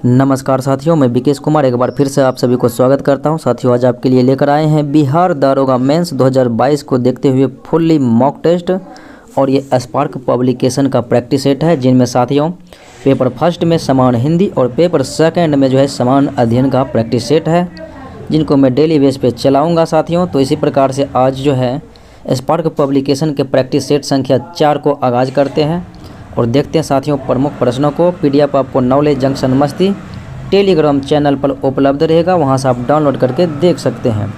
नमस्कार साथियों, मैं विकेश कुमार एक बार फिर से आप सभी को स्वागत करता हूं। साथियों, आज आपके लिए लेकर आए हैं बिहार दारोगा मेंस 2022 को देखते हुए फुल्ली मॉक टेस्ट। और ये स्पार्क पब्लिकेशन का प्रैक्टिस सेट है, जिनमें साथियों पेपर फर्स्ट में समान हिंदी और पेपर सेकंड में जो है समान अध्ययन का प्रैक्टिस सेट है, जिनको मैं डेली बेस पे चलाऊँगा साथियों। तो इसी प्रकार से आज जो है स्पार्क पब्लिकेशन के प्रैक्टिस सेट संख्या 4 को आगाज़ करते हैं और देखते हैं साथियों प्रमुख प्रश्नों को। पीडीएफ आपको नॉलेज जंक्शन मस्ती टेलीग्राम चैनल पर उपलब्ध रहेगा, वहां से आप डाउनलोड करके देख सकते हैं।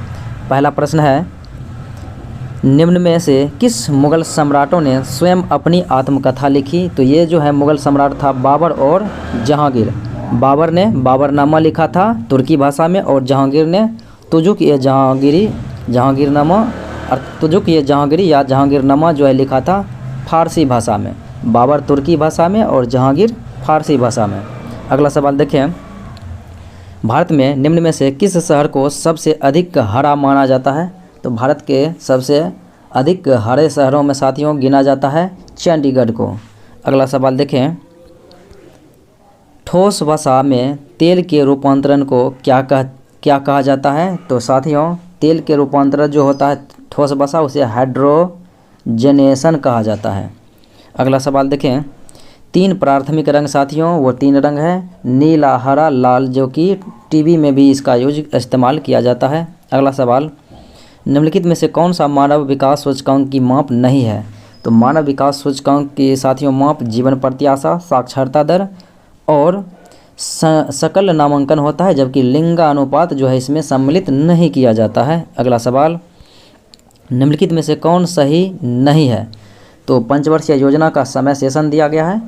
पहला प्रश्न है, निम्न में से किस मुगल सम्राटों ने स्वयं अपनी आत्मकथा लिखी? तो ये जो है मुगल सम्राट था बाबर और जहांगीर। बाबर ने बाबरनामा लिखा था तुर्की भाषा में, और जहांगीर ने तुजुक-ए-जहांगीरी या जहांगीरनामा जो है लिखा था फारसी भाषा में। बाबर तुर्की भाषा में और जहांगीर फारसी भाषा में। अगला सवाल देखें, भारत में निम्न में से किस शहर को सबसे अधिक हरा माना जाता है? तो भारत के सबसे अधिक हरे शहरों में साथियों गिना जाता है चंडीगढ़ को। अगला सवाल देखें, ठोस वसा में तेल के रूपांतरण को क्या कहा जाता है? तो साथियों तेल के रूपांतरण जो होता है ठोस वसा, उसे हाइड्रोजनेशन कहा जाता है। अगला सवाल देखें, 3 प्राथमिक रंग साथियों वो 3 रंग है नीला, हरा, लाल, जो कि टीवी में भी इसका इस्तेमाल किया जाता है। अगला सवाल, निम्नलिखित में से कौन सा मानव विकास सूचकांक की माप नहीं है? तो मानव विकास सूचकांक की साथियों माप जीवन प्रत्याशा, साक्षरता दर और सकल नामांकन होता है, जबकि लिंगानुपात जो है इसमें सम्मिलित नहीं किया जाता है। अगला सवाल, निम्नलिखित में से कौन सही नहीं है? तो पंचवर्षीय योजना का समय सेशन दिया गया है।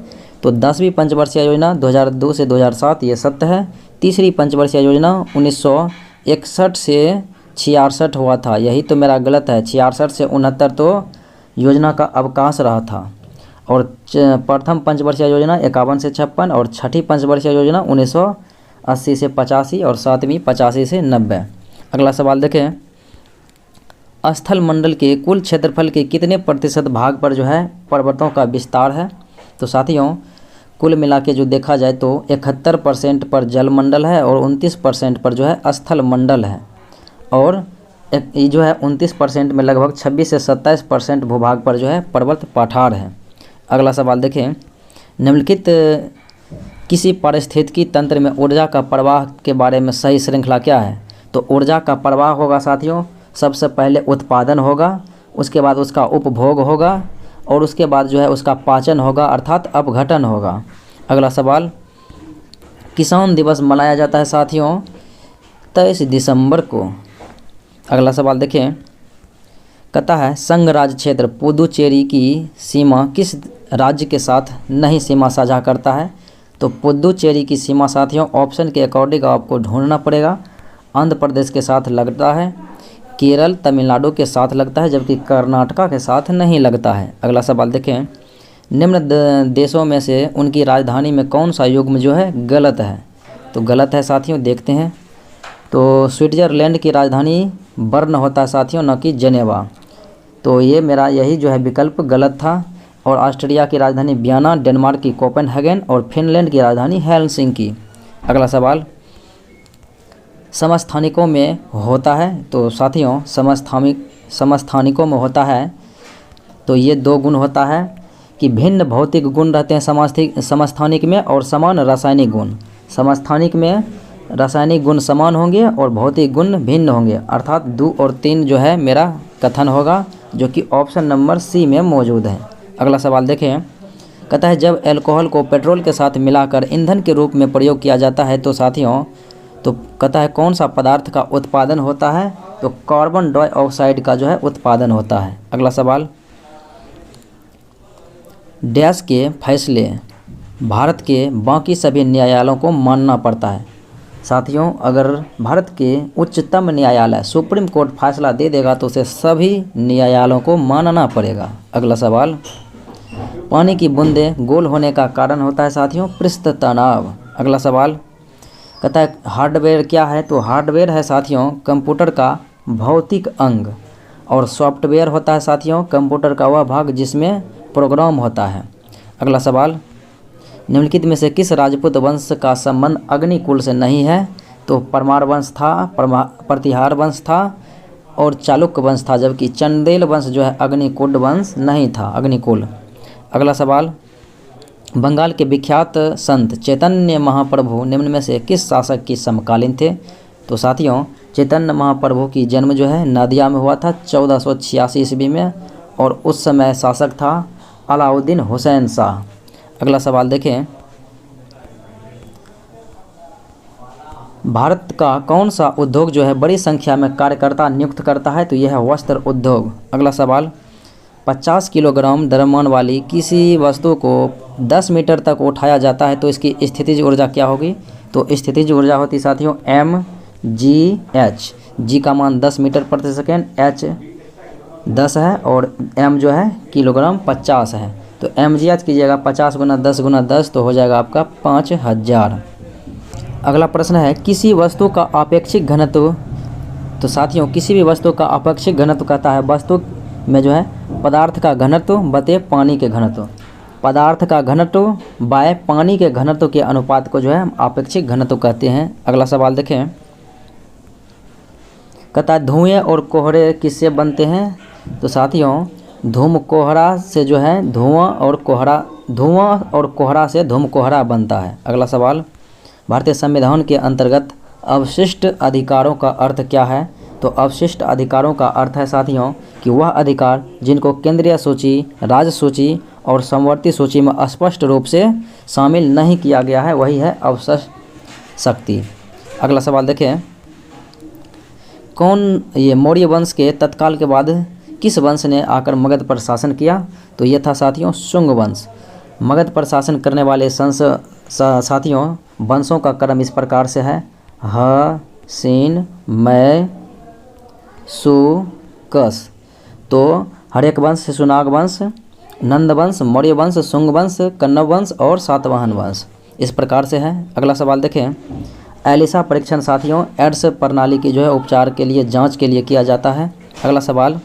तो 10वीं पंचवर्षीय योजना 2002 से 2007 ये सत्य है। तीसरी पंचवर्षीय योजना 1961 से 66 हुआ था, यही तो मेरा गलत है। 66 से 69 तो योजना का अवकाश रहा था। और प्रथम पंचवर्षीय योजना 51 से 56 और छठी पंचवर्षीय योजना 1980 से 85 और 7वीं 85 से 90। अगला सवाल देखें, स्थल मंडल के कुल क्षेत्रफल के कितने प्रतिशत भाग पर जो है पर्वतों का विस्तार है? तो साथियों कुल मिला के जो देखा जाए तो 71% पर जलमंडल है और 29% पर जो है स्थल मंडल है, और ये जो है 29% में लगभग 26 से 27% भूभाग पर जो है पर्वत पठार है। अगला सवाल देखें, निम्नलिखित किसी पारिस्थितिकी तंत्र में ऊर्जा का प्रवाह के बारे में सही श्रृंखला क्या है? तो ऊर्जा का प्रवाह होगा साथियों सबसे पहले उत्पादन होगा, उसके बाद उसका उपभोग होगा, और उसके बाद जो है उसका पाचन होगा अर्थात अपघटन होगा। अगला सवाल, किसान दिवस मनाया जाता है साथियों 23 दिसंबर को। अगला सवाल देखें, कहता है संघ राज्य क्षेत्र पुदुचेरी की सीमा किस राज्य के साथ नहीं सीमा साझा करता है? तो पुदुचेरी की सीमा साथियों ऑप्शन के अकॉर्डिंग आपको ढूंढना पड़ेगा। आंध्र प्रदेश के साथ लगता है, केरल तमिलनाडु के साथ लगता है, जबकि कर्नाटका के साथ नहीं लगता है। अगला सवाल देखें, निम्न देशों में से उनकी राजधानी में कौन सा युग्म जो है गलत है? तो गलत है साथियों, देखते हैं। तो स्विट्ज़रलैंड की राजधानी बर्न होता है साथियों, न कि जेनेवा। तो ये मेरा यही जो है विकल्प गलत था। और ऑस्ट्रिया की राजधानी वियना, डेनमार्क की कोपेनहेगन और फिनलैंड की राजधानी हेलसिंकी। अगला सवाल, समस्थानिकों में होता है? तो साथियों समस्थानिकों में होता है तो ये 2 गुण होता है कि भिन्न भौतिक गुण रहते हैं समस्थानिक में, और समान रासायनिक गुण। समस्थानिक में रासायनिक गुण समान होंगे और भौतिक गुण भिन्न होंगे, अर्थात 2 और 3 जो है मेरा कथन होगा, जो कि ऑप्शन नंबर सी में मौजूद है। अगला सवाल देखें, कहता है जब अल्कोहल को पेट्रोल के साथ मिलाकर ईंधन के रूप में प्रयोग किया जाता है तो साथियों तो कहता है कौन सा पदार्थ का उत्पादन होता है? तो कार्बन डाइऑक्साइड का जो है उत्पादन होता है। अगला सवाल, डैश के फैसले भारत के बाकी सभी न्यायालयों को मानना पड़ता है। साथियों अगर भारत के उच्चतम न्यायालय सुप्रीम कोर्ट फैसला दे देगा तो उसे सभी न्यायालयों को मानना पड़ेगा। अगला सवाल, पानी की बूंदें गोल होने का कारण होता है साथियों पृष्ठ तनाव। अगला सवाल, कहता है हार्डवेयर क्या है? तो हार्डवेयर है साथियों कंप्यूटर का भौतिक अंग, और सॉफ्टवेयर होता है साथियों कंप्यूटर का वह भाग जिसमें प्रोग्राम होता है। अगला सवाल, निम्नलिखित में से किस राजपूत वंश का संबंध अग्निकुल से नहीं है? तो परमार वंश था, प्रतिहार वंश था और चालुक्य वंश था, जबकि चंदेल वंश जो है अग्निकुल वंश नहीं था, अग्निकुल। अगला सवाल, बंगाल के विख्यात संत चैतन्य महाप्रभु निम्न में से किस शासक की समकालीन थे? तो साथियों, चैतन्य महाप्रभु की जन्म जो है नादिया में हुआ था 1486 ईस्वी में, और उस समय शासक था अलाउद्दीन हुसैन शाह। अगला सवाल देखें, भारत का कौन सा उद्योग जो है बड़ी संख्या में कार्यकर्ता नियुक्त करता है? तो यह है वस्त्र उद्योग। अगला सवाल, 50 किलोग्राम द्रव्यमान वाली किसी वस्तु को 10 मीटर तक उठाया जाता है तो इसकी स्थितिज ऊर्जा क्या होगी? तो स्थितिज ऊर्जा होती साथियों mgh। g का मान 10 मीटर प्रति सेकेंड, h 10 है और m जो है किलोग्राम 50 है, तो mgh कीजिएगा 50 गुना 10 गुना 10 तो हो जाएगा आपका 5000। अगला प्रश्न है, किसी वस्तु का आपेक्षिक घनत्व। तो साथियों, किसी भी वस्तु का आपेक्षिक घनत्व कहता है वस्तु में जो है पदार्थ का घनत्व बटे पानी के घनत्व, पदार्थ का घनत्व बाय पानी के घनत्व के अनुपात को जो है हम आपेक्षिक घनत्व कहते हैं। अगला सवाल देखें, कहता है धुएं और कोहरे किससे बनते हैं? तो साथियों, धूम कोहरा से जो है धुआं और कोहरा से धूम कोहरा बनता है। अगला सवाल, भारतीय संविधान के अंतर्गत अवशिष्ट अधिकारों का अर्थ क्या है? तो अवशिष्ट अधिकारों का अर्थ है साथियों कि वह अधिकार जिनको केंद्रीय सूची, राज्य सूची और समवर्ती सूची में स्पष्ट रूप से शामिल नहीं किया गया है, वही है अवशिष्ट शक्ति। अगला सवाल देखें, ये मौर्य वंश के तत्काल के बाद किस वंश ने आकर मगध पर शासन किया? तो ये था साथियों शुंग वंश। मगध पर शासन करने वाले साथियों वंशों का क्रम इस प्रकार से है, ह, सीन, मै, सु, कस। तो हरेक वंश, शिशुनाग वंश, नंद वंश, मौर्य वंश, शुंग वंश, कण्व वंश और सातवाहन वंश, इस प्रकार से है। अगला सवाल देखें, एलिसा परीक्षण साथियों एड्स प्रणाली की जो है उपचार के लिए, जांच के लिए किया जाता है। अगला सवाल,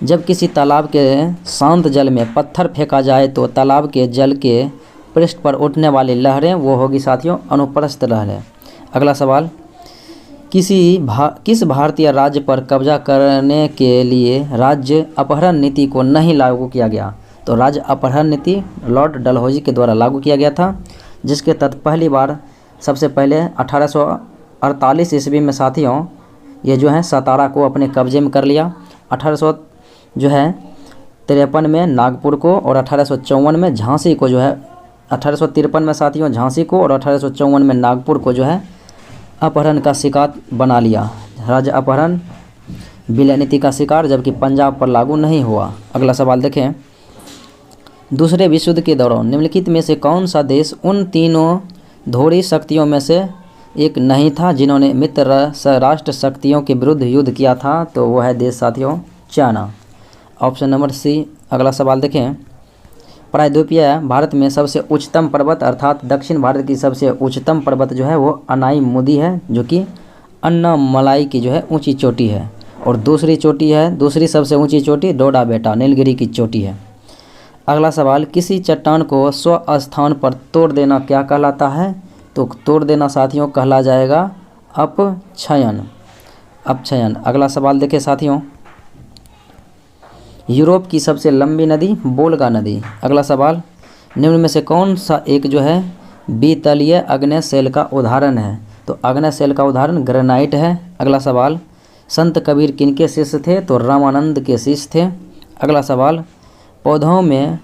जब किसी तालाब के शांत जल में पत्थर फेंका जाए तो तालाब के जल के पृष्ठ पर उठने वाली लहरें वो होगी साथियों अनुप्रस्थ लहरें। अगला सवाल, किस भारतीय राज्य पर कब्जा करने के लिए राज्य अपहरण नीति को नहीं लागू किया गया? तो राज्य अपहरण नीति लॉर्ड डलहौजी के द्वारा लागू किया गया था, जिसके तहत पहली बार सबसे पहले 1848 ईस्वी में साथियों ये जो है सतारा को अपने कब्जे में कर लिया। 1853 में नागपुर को और 1854 में झांसी को जो है 1853 में साथियों झांसी को और 1854 में नागपुर को जो है अपहरण का शिकार बना लिया। राज्य अपहरण विलय नीति का शिकार, जबकि पंजाब पर लागू नहीं हुआ। अगला सवाल देखें, दूसरे विश्व युद्ध के दौरान निम्नलिखित में से कौन सा देश उन तीनों धोरी शक्तियों में से एक नहीं था जिन्होंने मित्र राष्ट्र शक्तियों के विरुद्ध युद्ध किया था? तो वह है देश साथियों चाइना, ऑप्शन नंबर सी। अगला सवाल देखें, प्रायद्वीपीय भारत में सबसे उच्चतम पर्वत अर्थात दक्षिण भारत की सबसे उच्चतम पर्वत जो है वो अनाईमुदी है, जो कि अन्नामलाई की जो है ऊंची चोटी है, और दूसरी सबसे ऊंची चोटी डोडा बेटा नीलगिरी की चोटी है। अगला सवाल, किसी चट्टान को स्वस्थान पर तोड़ देना क्या कहलाता है? तो तोड़ देना साथियों कहला जाएगा अपक्षयन। अगला सवाल देखें साथियों, यूरोप की सबसे लंबी नदी वोल्गा नदी। अगला सवाल, निम्न में से कौन सा एक जो है बीतलीय आग्नेय शैल का उदाहरण है? तो आग्नेय शैल का उदाहरण ग्रेनाइट है। अगला सवाल, संत कबीर किनके शिष्य थे? तो रामानंद के शिष्य थे। अगला सवाल, पौधों में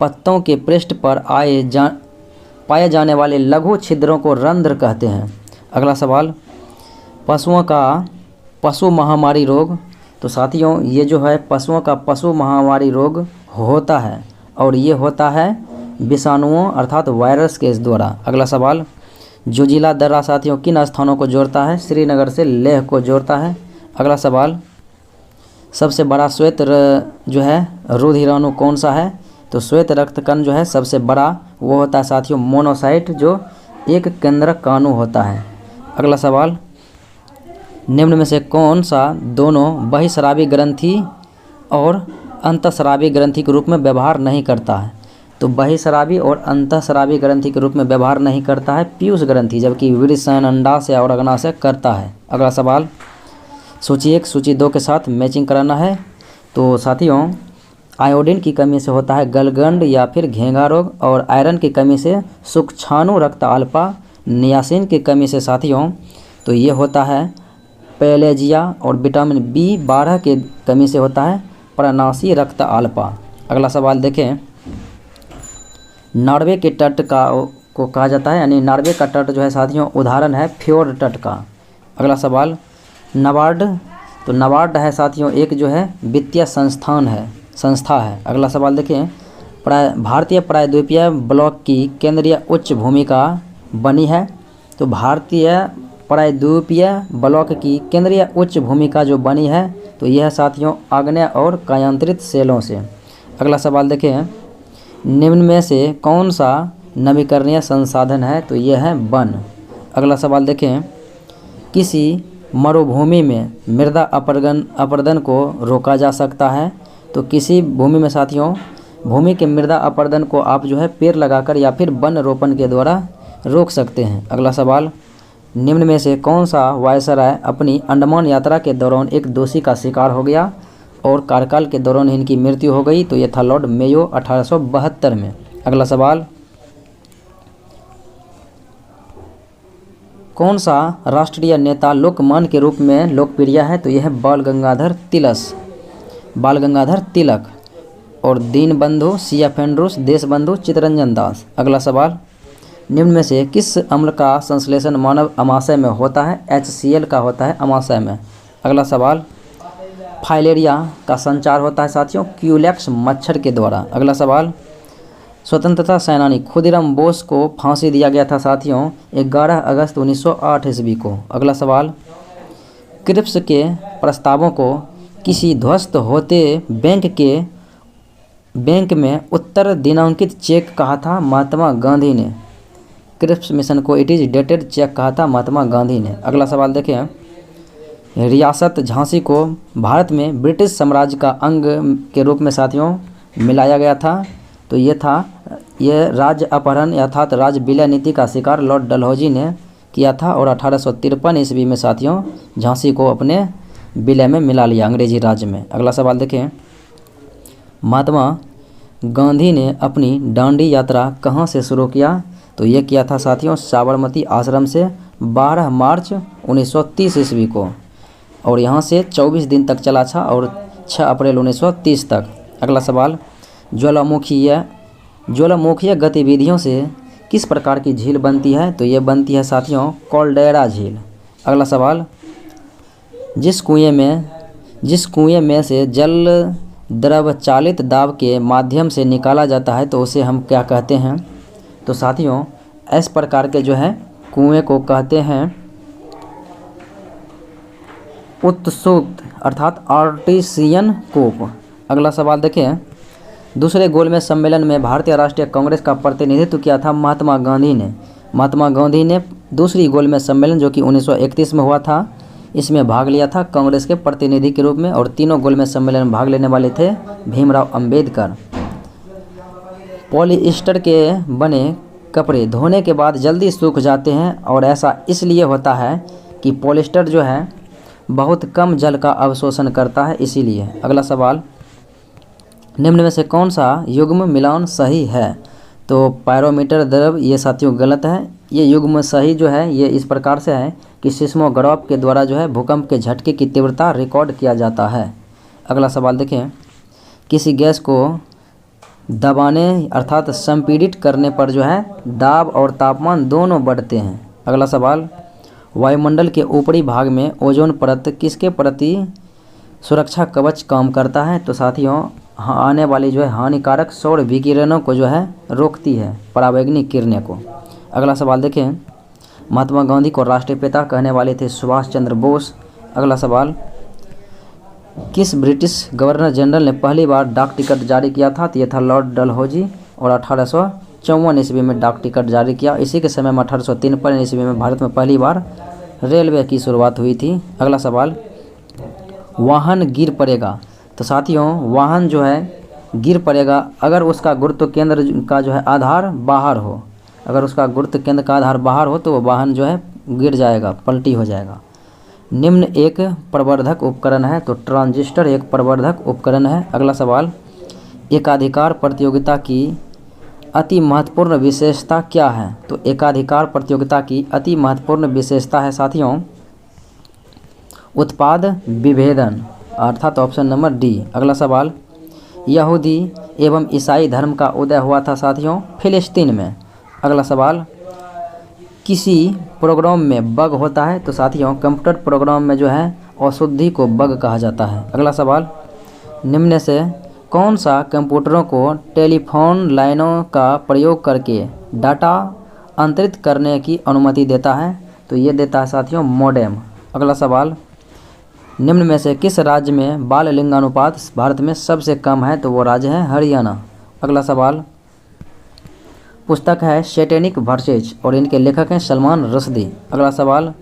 पत्तों के पृष्ठ पर पाए जाने वाले लघु छिद्रों को रंध्र कहते हैं। अगला सवाल, पशुओं का पशु महामारी रोग। तो साथियों ये जो है पशुओं का पशु महामारी रोग होता है, और ये होता है विषाणुओं अर्थात वायरस के द्वारा। अगला सवाल, जोजिला दर्रा साथियों किन स्थानों को जोड़ता है? श्रीनगर से लेह को जोड़ता है। अगला सवाल, सबसे बड़ा श्वेत जो है रुधिराणु कौन सा है? तो श्वेत रक्तकण जो है सबसे बड़ा वो होता है साथियों मोनोसाइट, जो एक केंद्रक काणु होता है। अगला सवाल, निम्न में से कौन सा दोनों बहिस्रावी ग्रंथि और अंतःस्रावी ग्रंथि के रूप में व्यवहार नहीं करता है? तो बहिःस्रावी और अंतःस्रावी ग्रंथि के रूप में व्यवहार नहीं करता है पीयूष ग्रंथि, जबकि वृषण, अंडाशय और अग्नाशय करता है। अगला सवाल सूची 1 सूची 2 के साथ मैचिंग कराना है। तो साथियों, आयोडीन की कमी से होता है गलगंड या फिर घेंघा रोग, और आयरन की कमी से सूक्ष्माणु रक्त अल्पा, नियासिन की कमी से साथियों तो ये होता है पैलेजिया, और विटामिन B12 के कमी से होता है प्रनासी रक्त अल्पा। अगला सवाल देखें, नॉर्वे के तट को कहा जाता है, यानी नॉर्वे का तट जो है साथियों उदाहरण है फ्योर्ड तट का। अगला सवाल, नाबार्ड, तो नाबार्ड है साथियों एक जो है वित्तीय संस्था है। अगला सवाल देखें, भारतीय प्रायद्वीपीय ब्लॉक की केंद्रीय उच्च भूमिका बनी है। तो भारतीय प्रायद्वीपीय ब्लॉक की केंद्रीय उच्च भूमिका जो बनी है तो यह साथियों आग्नेय और कायांतरित सेलों से। अगला सवाल देखें, निम्न में से कौन सा नवीकरणीय संसाधन है, तो यह है वन। अगला सवाल देखें, किसी मरुभूमि में मृदा अपरदन को रोका जा सकता है। तो किसी भूमि में साथियों भूमि के मृदा अपरदन को आप जो है पेड़ लगाकर या फिर वन रोपण के द्वारा रोक सकते हैं। अगला सवाल, निम्न में से कौन सा वायसराय अपनी अंडमान यात्रा के दौरान एक दोषी का शिकार हो गया और कार्यकाल के दौरान इनकी मृत्यु हो गई, तो यह था लॉर्ड मेयो 1872 में। अगला सवाल, कौन सा राष्ट्रीय नेता लोकमान्य के रूप में लोकप्रिय है, तो यह है बाल गंगाधर तिलक, और दीनबंधु, सिया फेंड्रोस, देशबंधु, चित्तरंजन दास। अगला सवाल, निम्न में से किस अम्ल का संश्लेषण मानव अमाशय में होता है, HCl का होता है अमाशय में। अगला सवाल, फाइलेरिया का संचार होता है साथियों क्यूलेक्स मच्छर के द्वारा। अगला सवाल, स्वतंत्रता सेनानी खुदीराम बोस को फांसी दिया गया था साथियों 11 अगस्त 1908 ईस्वी को। अगला सवाल, क्रिप्स के प्रस्तावों को किसी ध्वस्त होते बैंक में उत्तर दिनांकित चेक कहा था महात्मा गांधी ने। क्रिप्स मिशन को इट इज़ डेटेड चेक कहा था महात्मा गांधी ने। अगला सवाल देखें, रियासत झांसी को भारत में ब्रिटिश साम्राज्य का अंग के रूप में साथियों मिलाया गया था। तो ये राज्य अपहरण अर्थात राज्य विलय नीति का शिकार लॉर्ड डलहौजी ने किया था, और 1853 ईस्वी में साथियों झांसी को अपने विलय में मिला लिया अंग्रेजी राज्य में। अगला सवाल देखें, महात्मा गांधी ने अपनी दांडी यात्रा कहाँ से शुरू किया, तो ये किया था साथियों साबरमती आश्रम से 12 मार्च 1930 ईस्वी को, और यहाँ से 24 दिन तक चला था और 6 अप्रैल 1930 तक। अगला सवाल, ज्वालामुखीय गतिविधियों से किस प्रकार की झील बनती है, तो ये बनती है साथियों कॉल्डेरा झील। अगला सवाल, जिस कुएं में से जल द्रव चालित दाब के माध्यम से निकाला जाता है तो उसे हम क्या कहते हैं, तो साथियों इस प्रकार के जो है कुएं को कहते हैं उत्सुक अर्थात आर्टिसियन कूप। अगला सवाल देखें, दूसरे गोलमेज सम्मेलन में भारतीय राष्ट्रीय कांग्रेस का प्रतिनिधित्व किया था महात्मा गांधी ने। महात्मा गांधी ने दूसरी गोलमेज सम्मेलन जो कि 1931 में हुआ था इसमें भाग लिया था कांग्रेस के प्रतिनिधि के रूप में, और तीनों गोलमेज सम्मेलन में भाग लेने वाले थे भीमराव अंबेडकर। पॉलिएस्टर के बने कपड़े धोने के बाद जल्दी सूख जाते हैं, और ऐसा इसलिए होता है कि पॉलिएस्टर जो है बहुत कम जल का अवशोषण करता है इसीलिए। अगला सवाल, निम्न में से कौन सा युग्म मिलान सही है, तो पायरोमीटर द्रव ये साथियों गलत है। ये युग्म सही जो है ये इस प्रकार से है कि सिस्मोग्राफ के द्वारा जो है भूकंप के झटके की तीव्रता रिकॉर्ड किया जाता है। अगला सवाल देखें, किसी गैस को दबाने अर्थात संपीड़ित करने पर जो है दाब और तापमान दोनों बढ़ते हैं। अगला सवाल, वायुमंडल के ऊपरी भाग में ओजोन परत किसके प्रति सुरक्षा कवच काम करता है, तो साथियों आने वाली जो है हानिकारक सौर विकिरणों को जो है रोकती है, परावैंगनिक किरणें को। अगला सवाल देखें, महात्मा गांधी को राष्ट्रीय पिता कहने वाले थे सुभाष चंद्र बोस। अगला सवाल, किस ब्रिटिश गवर्नर जनरल ने पहली बार डाक टिकट जारी किया था, तो यह था लॉर्ड डलहौजी, और 1854 ईस्वी में डाक टिकट जारी किया। इसी के समय में 1853 ईस्वी में भारत में पहली बार रेलवे की शुरुआत हुई थी। अगला सवाल, वाहन गिर पड़ेगा, तो साथियों वाहन जो है गिर पड़ेगा अगर उसका गुरुत्व केंद्र का जो है आधार बाहर हो। अगर उसका गुरुत्व केंद्र का आधार बाहर हो तो वो वाहन जो है गिर जाएगा, पलटी हो जाएगा। निम्न एक प्रवर्धक उपकरण है, तो ट्रांजिस्टर एक प्रवर्धक उपकरण है। अगला सवाल, एकाधिकार प्रतियोगिता की अति महत्वपूर्ण विशेषता क्या है? तो एकाधिकार प्रतियोगिता की अति महत्वपूर्ण विशेषता है साथियों उत्पाद विभेदन, अर्थात ऑप्शन नंबर डी। अगला सवाल, यहूदी एवं ईसाई धर्म का उदय हुआ था साथियों फिलिस्तीन में। अगला सवाल, किसी प्रोग्राम में बग होता है? तो साथियों कंप्यूटर प्रोग्राम में जो है अशुद्धि को बग कहा जाता है। अगला सवाल, निम्न में से कौन सा कंप्यूटरों को टेलीफोन लाइनों का प्रयोग करके डाटा अंतरित करने की अनुमति देता है? तो ये देता है साथियों मोडेम। अगला सवाल, निम्न में से किस राज्य में बाल लिंगानुपात भारत में सबसे कम है? तो वो राज्य है हरियाणा। अगला सवाल, पुस्तक है सैटेनिक वर्सेज और इनके लेखक हैं सलमान रश्दी। अगला सवाल,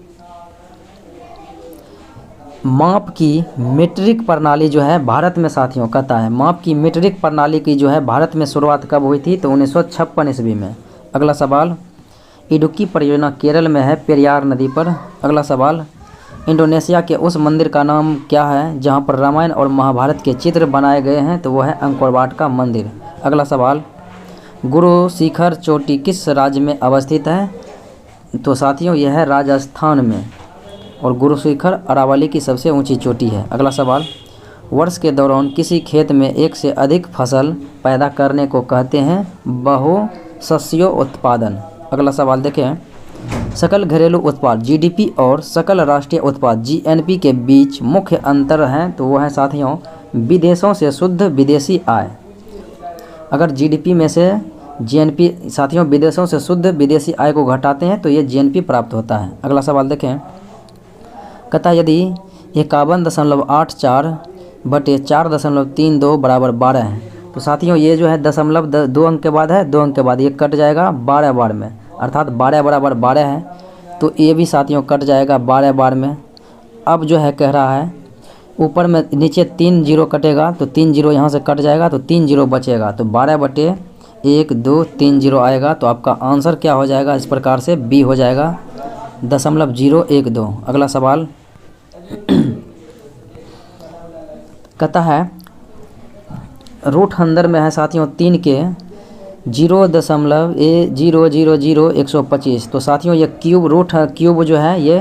माप की मीट्रिक प्रणाली जो है भारत में साथियों कहता है माप की मीट्रिक प्रणाली की जो है भारत में शुरुआत कब हुई थी? तो 1956 ईस्वी में। अगला सवाल, इडुक्की परियोजना केरल में है पेरियार नदी पर। अगला सवाल, इंडोनेशिया के उस मंदिर का नाम क्या है जहां पर रामायण और महाभारत के चित्र बनाए गए हैं? तो वो है अंकोर वाट का मंदिर। अगला सवाल, गुरु शिखर चोटी किस राज्य में अवस्थित है? तो साथियों यह है राजस्थान में और गुरु शिखर अरावली की सबसे ऊंची चोटी है। अगला सवाल, वर्ष के दौरान किसी खेत में एक से अधिक फसल पैदा करने को कहते हैं बहुशस्यों उत्पादन। अगला सवाल देखें, सकल घरेलू उत्पाद जीडीपी और सकल राष्ट्रीय उत्पाद जीएनपी के बीच मुख्य अंतर है? तो वो है साथियों विदेशों से शुद्ध विदेशी आय। अगर जीडीपी में से जीएनपी साथियों विदेशों से शुद्ध विदेशी आय को घटाते हैं तो ये जीएनपी प्राप्त होता है। अगला सवाल देखें, कहता यदि 51.84 बटे 4.32 बराबर 12 है तो साथियों ये जो है दशमलव 2 अंक के बाद है, 2 अंक के बाद ये कट जाएगा 12 बार में, अर्थात 12 बराबर 12 है तो ये भी साथियों कट जाएगा 12 बार में। अब जो है कह रहा है ऊपर में नीचे 3 जीरो कटेगा तो 3 जीरो यहाँ से कट जाएगा तो 3 जीरो बचेगा तो 12 बटे 1 2 3 जीरो आएगा। तो आपका आंसर क्या हो जाएगा इस प्रकार से बी हो जाएगा 0.012। अगला सवाल कहता है रूट अंदर में है साथियों 3 के 0.0000125। तो साथियों ये क्यूब रूट क्यूब जो है ये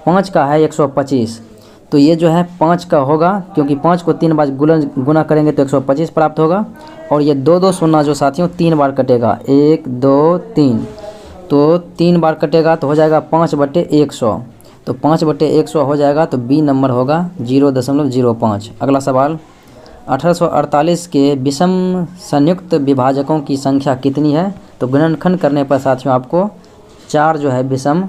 5 का है 125, तो ये जो है 5 का होगा क्योंकि 5 को 3 बार गुना करेंगे तो 125 प्राप्त होगा। और ये 2 शून्य जो साथियों 3 बार कटेगा 1 2 3, तो 3 बार कटेगा तो हो जाएगा 5/100, तो 5/100 हो जाएगा तो बी नंबर होगा 0.05। अगला सवाल 1848 के विषम संयुक्त विभाजकों की संख्या कितनी है? तो गुणनखंड करने पर साथियों आपको 4 जो है विषम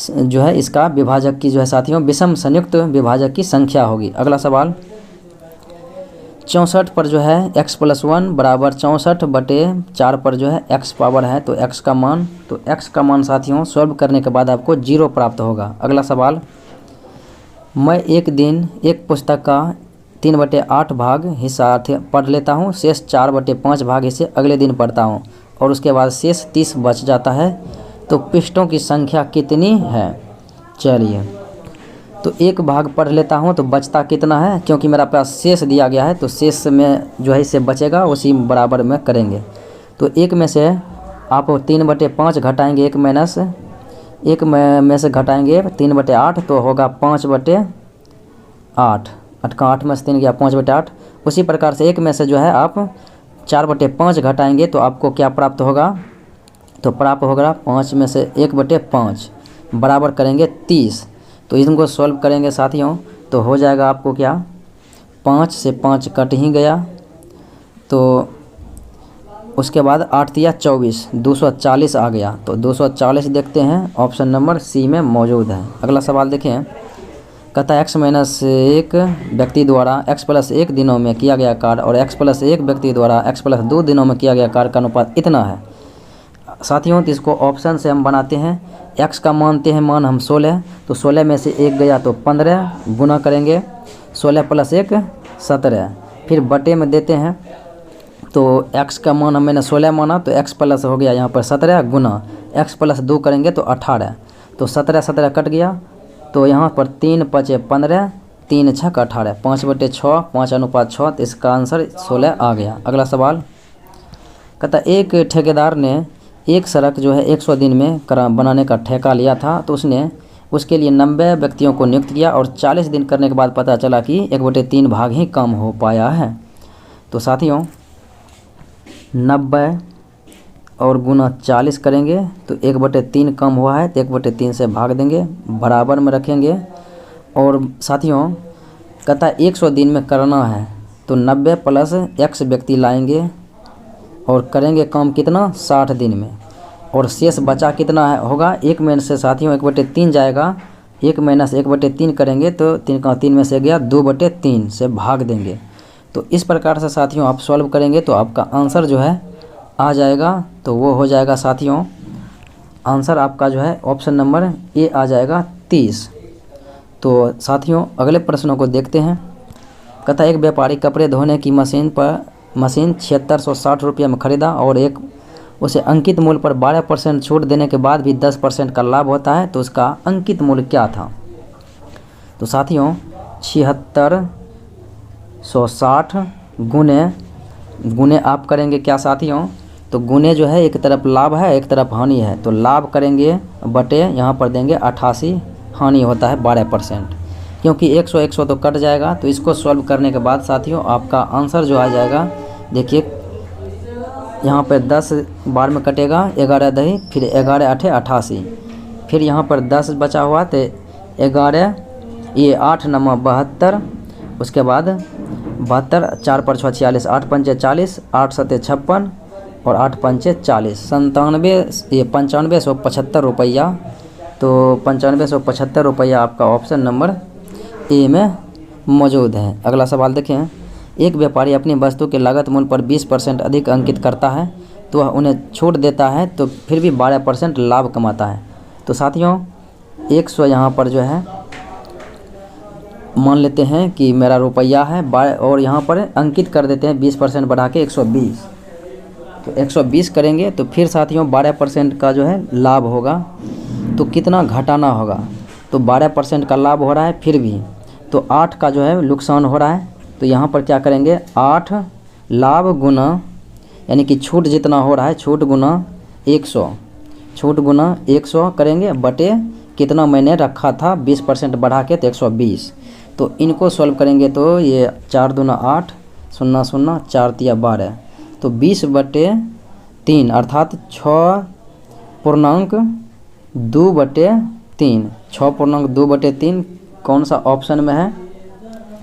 जो है इसका विभाजक की जो है साथियों विषम संयुक्त विभाजक की संख्या होगी। अगला सवाल 64 पर जो है x+1 बराबर 64/4 पर जो है x पावर है तो x का मान, तो x का मान साथियों सॉल्व करने के बाद आपको 0 प्राप्त होगा। अगला सवाल मैं एक दिन एक पुस्तक का 3/8 भाग हिस्सा पढ़ लेता हूँ, शेष 4/5 भाग हिस्से अगले दिन पढ़ता हूँ और उसके बाद शेष 30 बच जाता है, तो पृष्ठों की संख्या कितनी है? चलिए तो एक भाग पढ़ लेता हूँ तो बचता कितना है, क्योंकि मेरा पास शेष दिया गया है तो शेष में जो है इससे बचेगा उसी बराबर में करेंगे। तो एक में से आप 3/5 घटाएंगे, एक माइनस एक में से घटाएंगे 3/8 तो होगा 5/8, 8 में से 3 गया 5/8। उसी प्रकार से एक में से जो है आप 4/5 घटाएंगे तो आपको क्या प्राप्त होगा? तो प्राप्त होगा 5 में से 1/5 बराबर करेंगे 30। तो इनको सॉल्व करेंगे साथियों तो हो जाएगा आपको क्या 5 से 5 कट ही गया, तो उसके बाद 8 तिया 24 240 आ गया, तो 240 देखते हैं ऑप्शन नंबर सी में मौजूद है। अगला सवाल देखें, कहता है x-1 व्यक्ति द्वारा x+1 दिनों में किया गया कार्य और x+1 व्यक्ति द्वारा x+2 दिनों में किया गया कार्य का अनुपात इतना है। साथियों तो इसको ऑप्शन से हम बनाते हैं, x का मानते हैं मान हम 16, तो 16 में से 1 गया तो 15 गुना करेंगे 16 + 1 17, फिर बटे में देते हैं, तो x का मान मैंने 16 माना, तो x प्लस हो गया यहाँ पर 17 गुना x प्लस 2 करेंगे तो 18, तो 17 कट गया, तो यहाँ पर 3 × 5 = 15, 3 × 6 = 18, 5/6, 5:6, तो इसका आंसर 16 आ गया। अगला सवाल कहता एक ठेकेदार ने एक सड़क जो है 100 दिन में बनाने का ठेका लिया था, तो उसने उसके लिए 90 व्यक्तियों को नियुक्त किया और 40 दिन करने के बाद पता चला कि 1/3 भाग ही कम हो पाया है। तो साथियों 90 और गुना 40 करेंगे तो 1/3 कम हुआ है, तो 1/3 से भाग देंगे, बराबर में रखेंगे। और साथियों कहता 100 दिन में करना है, तो 90 प्लस x व्यक्ति लाएंगे और करेंगे काम कितना 60 दिन में, और शेष बचा कितना है होगा 1 महीने से साथियों 1/3 जाएगा, 1 महीना से 1/3 करेंगे तो 3 का 3 में से गया 2/3 से भाग देंगे। तो इस प्रकार से साथियों आप सॉल्व करेंगे तो आपका आंसर जो है आ जाएगा, तो वो हो जाएगा साथियों आंसर आपका जो है ऑप्शन नंबर ए आ जाएगा 30। तो साथियों अगले प्रश्नों को देखते हैं। कहता एक व्यापारी कपड़े धोने की मशीन 7660 रुपये में ख़रीदा और उसे अंकित मूल्य पर 12% छूट देने के बाद भी 10% का लाभ होता है, तो उसका अंकित मूल्य क्या था। तो साथियों 7660 गुने आप करेंगे क्या साथियों, तो गुने जो है एक तरफ लाभ है एक तरफ हानि है, तो लाभ करेंगे बटे यहाँ पर देंगे 88, हानि होता है 12%, क्योंकि 100 तो कट जाएगा। तो इसको सॉल्व करने के बाद साथियों आपका आंसर जो आ जाएगा, देखिए यहाँ पर 10 बार में कटेगा, 11 दही, फिर 11 8 88, फिर यहाँ पर 10 बचा हुआ तो 11 ये 8 9 72, उसके बाद 72, 4 × 6 46, 8 × 5 40, 8 7 56 और 8 5 40, 9575 रुपया। तो 9575 रुपया आपका ऑप्शन नंबर ए में मौजूद है। अगला सवाल देखें। एक व्यापारी अपनी वस्तु के लागत मूल्य पर 20% अधिक अंकित करता है, तो वह उन्हें छूट देता है, तो फिर भी 12% लाभ कमाता है। तो साथियों 100 यहाँ पर जो है मान लेते हैं कि मेरा रुपया है, और यहाँ पर अंकित कर देते हैं 20% बढ़ा के 120, तो 120 करेंगे तो फिर साथियों 12% का जो है लाभ होगा, तो कितना घटाना होगा, तो 12% का लाभ हो रहा है फिर भी, तो 8 का जो है नुकसान हो रहा है, तो यहाँ पर क्या करेंगे 8 लाभ गुना, यानी कि छूट जितना हो रहा है छूट गुना 100, छूट गुना 100 करेंगे बटे कितना मैंने रखा था 20% बढ़ा के, तो 120। तो इनको सॉल्व करेंगे तो ये 4 दूना 8, 0 0 4 तिया 12, तो 20/3 अर्थात 6.2/3, 6.2/3 कौन सा ऑप्शन में है,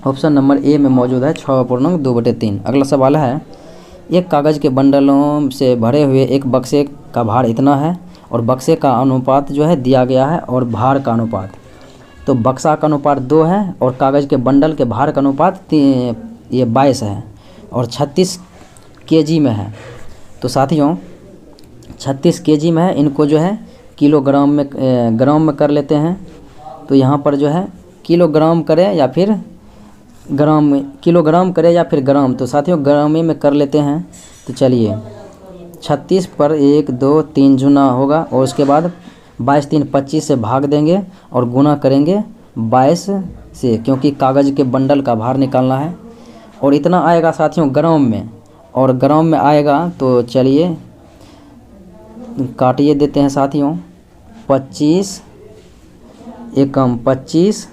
ऑप्शन नंबर ए में मौजूद है 6.2/3। अगला सवाल है। एक कागज़ के बंडलों से भरे हुए एक बक्से का भार इतना है और बक्से का अनुपात जो है दिया गया है, और भार का अनुपात, तो बक्सा का अनुपात 2 है और कागज़ के बंडल के भार का अनुपात ये 22 है और 36 kg में है। तो साथियों 36 kg में है, इनको जो है किलोग्राम में ग्राम में कर लेते हैं। तो यहाँ पर जो है किलोग्राम करें या फिर ग्राम में, किलोग्राम करें या फिर ग्राम, तो साथियों ग्राम में कर लेते हैं। तो चलिए 36 पर 1 2 3 गुना होगा, और उसके बाद 22 3 25 से भाग देंगे और गुना करेंगे 22 से, क्योंकि कागज़ के बंडल का भार निकालना है, और इतना आएगा साथियों ग्राम में, और ग्राम में आएगा तो चलिए काटिए देते हैं साथियों, 25 एकम 25,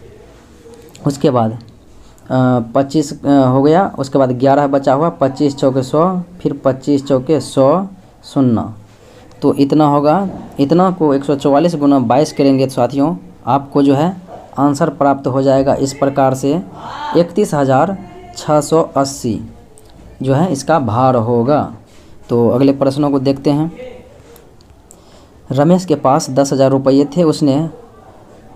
उसके बाद 25 हो गया, उसके बाद 11 बचा हुआ, 25 चौके 100, फिर 25 चौके 100 0, तो इतना होगा। इतना को 144 गुना 22 करेंगे तो साथियों आपको जो है आंसर प्राप्त हो जाएगा इस प्रकार से 31,680 जो है इसका भार होगा। तो अगले प्रश्नों को देखते हैं। रमेश के पास 10,000 रुपये थे, उसने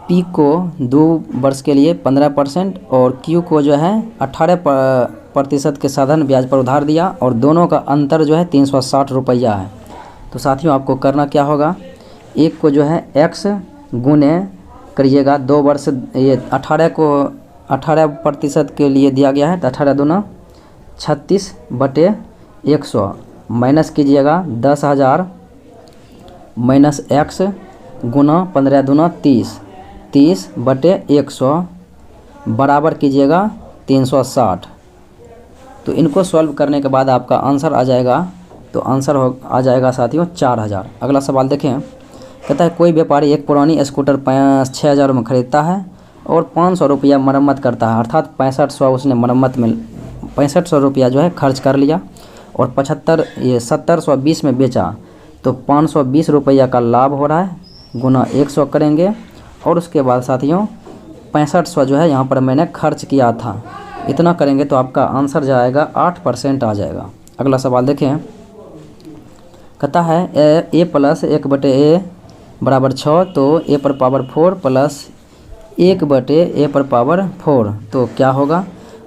पी को 2 वर्ष के लिए 15% और क्यू को जो है 18% के साधन ब्याज पर उधार दिया, और दोनों का अंतर जो है 360 रुपया है। तो साथियों आपको करना क्या होगा, एक को जो है x गुने करिएगा 2 वर्ष, ये 18 को 18% के लिए दिया गया है, तो 18 दूना 36/100 माइनस कीजिएगा 10,000 माइनस x गुना 15 दूना 30, 30/100 बराबर कीजिएगा 360। तो इनको सॉल्व करने के बाद आपका आंसर आ जाएगा, तो आंसर आ जाएगा साथियों 4000। अगला सवाल देखें, कहता है कोई व्यापारी एक पुरानी स्कूटर 6000 में ख़रीदता है और 500 रुपया मरम्मत करता है, अर्थात 6500 उसने मरम्मत में 6500 रुपया जो है खर्च कर लिया और 1720 में बेचा, तो 520 रुपया का लाभ हो रहा है, गुना 100 करेंगे और उसके बाद साथियों 6500 जो है यहाँ पर मैंने खर्च किया था, इतना करेंगे तो आपका आंसर जाएगा 8% आ जाएगा। अगला सवाल देखें, कहता है a प्लस 1/a बराबर 6, तो a पर पावर 4 प्लस 1/a पर पावर 4 तो क्या होगा।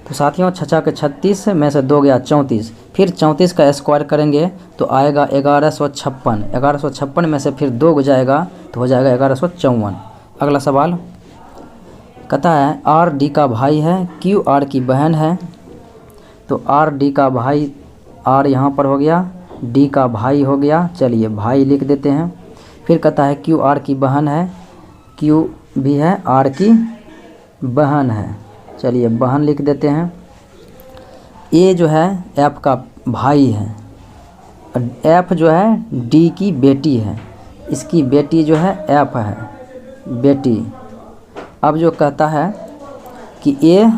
तो साथियों 6 के 36 में से 2 गया 34, फिर 34 का स्क्वायर करेंगे तो आएगा 1156, 1156 में से फिर 2 जाएगा तो हो जाएगा 1154। अगला सवाल कहता है आर डी का भाई है, क्यू आर की बहन है, तो आर डी का भाई, आर यहाँ पर हो गया, डी का भाई हो गया, चलिए भाई लिख देते हैं। फिर कहता है क्यू आर की बहन है, क्यू भी है, आर की बहन है, चलिए बहन लिख देते हैं। ए जो है एफ का भाई है, एफ जो है डी की बेटी है, इसकी बेटी जो है एफ है बेटी। अब जो कहता है कि ए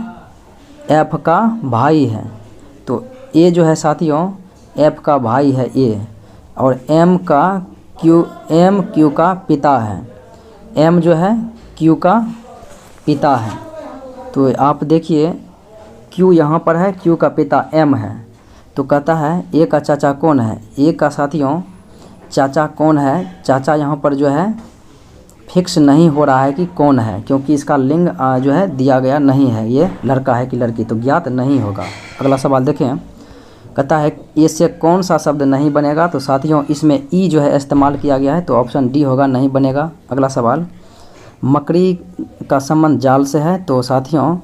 एफ का भाई है, तो ए जो है साथियों एफ का भाई है ए, और एम क्यू का पिता है, एम जो है क्यू का पिता है। तो आप देखिए क्यू यहाँ पर है, क्यू का पिता एम है, तो कहता है ए का चाचा कौन है, ए का साथियों चाचा कौन है, चाचा यहाँ पर जो है फिक्स नहीं हो रहा है कि कौन है, क्योंकि इसका लिंग जो है दिया गया नहीं है, ये लड़का है कि लड़की, तो ज्ञात नहीं होगा। अगला सवाल देखें, कहता है इससे कौन सा शब्द नहीं बनेगा, तो साथियों इसमें ई जो है इस्तेमाल किया गया है, तो ऑप्शन डी होगा, नहीं बनेगा। अगला सवाल, मकड़ी का संबंध जाल से है, तो साथियों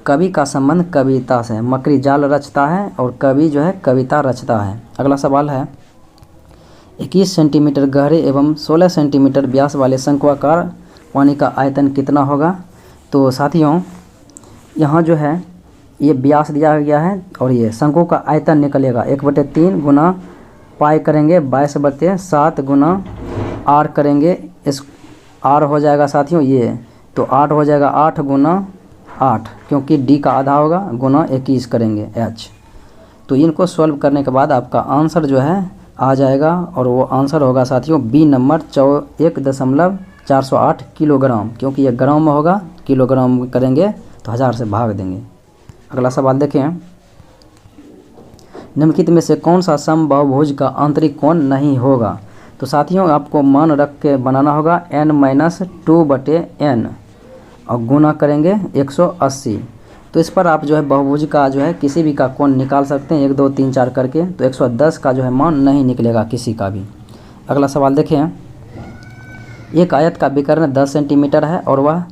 कवि का संबंध कविता से है, मकड़ी जाल रचता है और कवि जो है कविता रचता है। अगला सवाल है 21 सेंटीमीटर गहरे एवं 16 सेंटीमीटर व्यास वाले शंक्वाकार पानी का आयतन कितना होगा। तो साथियों यहाँ जो है ये व्यास दिया गया है और ये शंकु का आयतन निकलेगा 1/3 गुना पाई करेंगे 22/7 गुना आर करेंगे, इस आर हो जाएगा साथियों ये, तो 8 हो जाएगा 8 गुना 8, क्योंकि डी का आधा होगा, गुना 21 करेंगे एच। तो इनको सॉल्व करने के बाद आपका आंसर जो है आ जाएगा और वो आंसर होगा साथियों बी नंबर 1.408 किलोग्राम, क्योंकि ये ग्राम में होगा, किलोग्राम करेंगे तो 1000 से भाग देंगे। अगला सवाल देखें, निम्नलिखित में से कौन सा समबाहुभुज का आंतरिक कोण नहीं होगा। तो साथियों आपको मान रख के बनाना होगा n-2/n और गुना करेंगे 180। तो इस पर आप जो है बहुभुज का जो है किसी भी का कोण निकाल सकते हैं 1 2 3 4 करके, तो 110 का जो है मान नहीं निकलेगा किसी का भी। अगला सवाल देखें, एक आयत का विकर्ण 10 सेंटीमीटर है और वह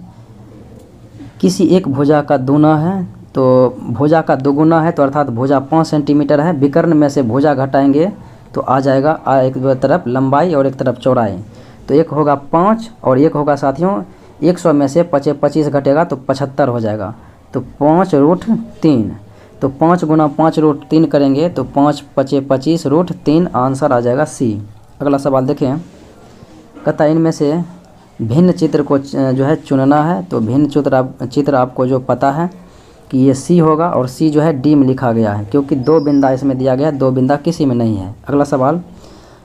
किसी एक भुजा का दूना है, तो भुजा का दोगुना है, तो अर्थात भुजा 5 सेंटीमीटर है, विकर्ण में से भुजा घटाएंगे तो आ जाएगा एक तरफ लंबाई और एक तरफ चौड़ाई, तो एक होगा 5 और एक होगा साथियों 100 में से 25 घटेगा तो 75 हो जाएगा, तो 5√3, तो 5 गुना 5√3 करेंगे तो 5 × 25√3 आंसर आ जाएगा सी। अगला सवाल देखें, कहता है इनमें से भिन्न चित्र को जो है चुनना है, तो भिन्न चित्र आपको जो पता है कि ये सी होगा और सी जो है डी में लिखा गया है, क्योंकि 2 बिंदा इसमें दिया गया है, 2 बिंदा किसी में नहीं है। अगला सवाल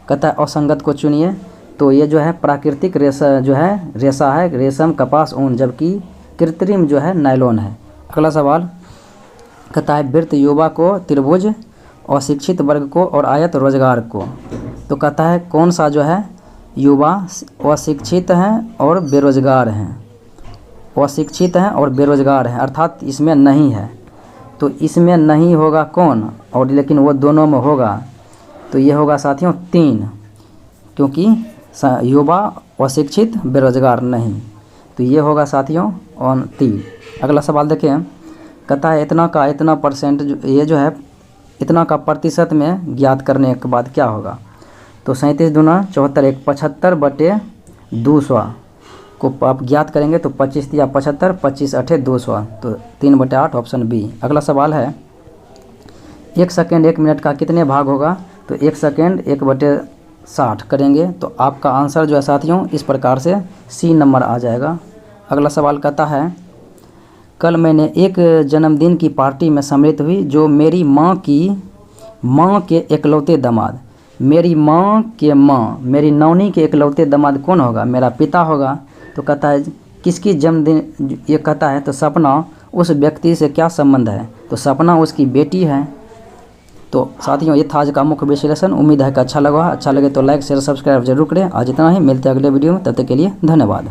कहता है असंगत को चुनिए, तो ये जो है प्राकृतिक रेशा जो है रेशा है रेशम कपास ऊन, जबकि कृत्रिम जो है नायलॉन है। अगला सवाल कहता है वृत्त युवा को, त्रिभुज अशिक्षित वर्ग को और आयत रोजगार को। तो कहता है कौन सा जो है युवा अशिक्षित हैं और बेरोजगार हैं, अशिक्षित हैं और बेरोजगार हैं, अर्थात इसमें नहीं है, तो इसमें नहीं होगा कौन, और लेकिन वो दोनों में होगा, तो ये होगा साथियों 3, क्योंकि युवा अशिक्षित बेरोजगार नहीं, तो ये होगा साथियों 3। अगला सवाल देखें, कहता है इतना का इतना परसेंट ये जो है इतना का प्रतिशत में ज्ञात करने के बाद क्या होगा। तो 37 दूना 74 1 75 बटे 200 को आप ज्ञात करेंगे तो 25 या 75 25 8 200 तो 3/8 ऑप्शन बी। अगला सवाल है 1 सेकेंड 1 मिनट का कितने भाग होगा। तो 1 सेकेंड 1/60 करेंगे तो आपका आंसर जो है साथियों इस प्रकार से सी नंबर आ जाएगा। अगला सवाल कहता है कल मैंने एक जन्मदिन की पार्टी में सम्मिलित हुई जो मेरी माँ के इकलौते दामाद, मेरी माँ के माँ मेरी नौनी के इकलौते दामाद कौन होगा, मेरा पिता होगा। तो कहता है किसकी जन्मदिन, ये कहता है तो सपना उस व्यक्ति से क्या संबंध है। तो सपना उसकी बेटी है। तो साथियों ये था आज का मुख्य विश्लेषण। उम्मीद है कि अच्छा लगा। अच्छा लगे तो लाइक शेयर सब्सक्राइब जरूर करें। आज इतना ही, मिलते हैं अगले वीडियो में, तब तक के लिए धन्यवाद।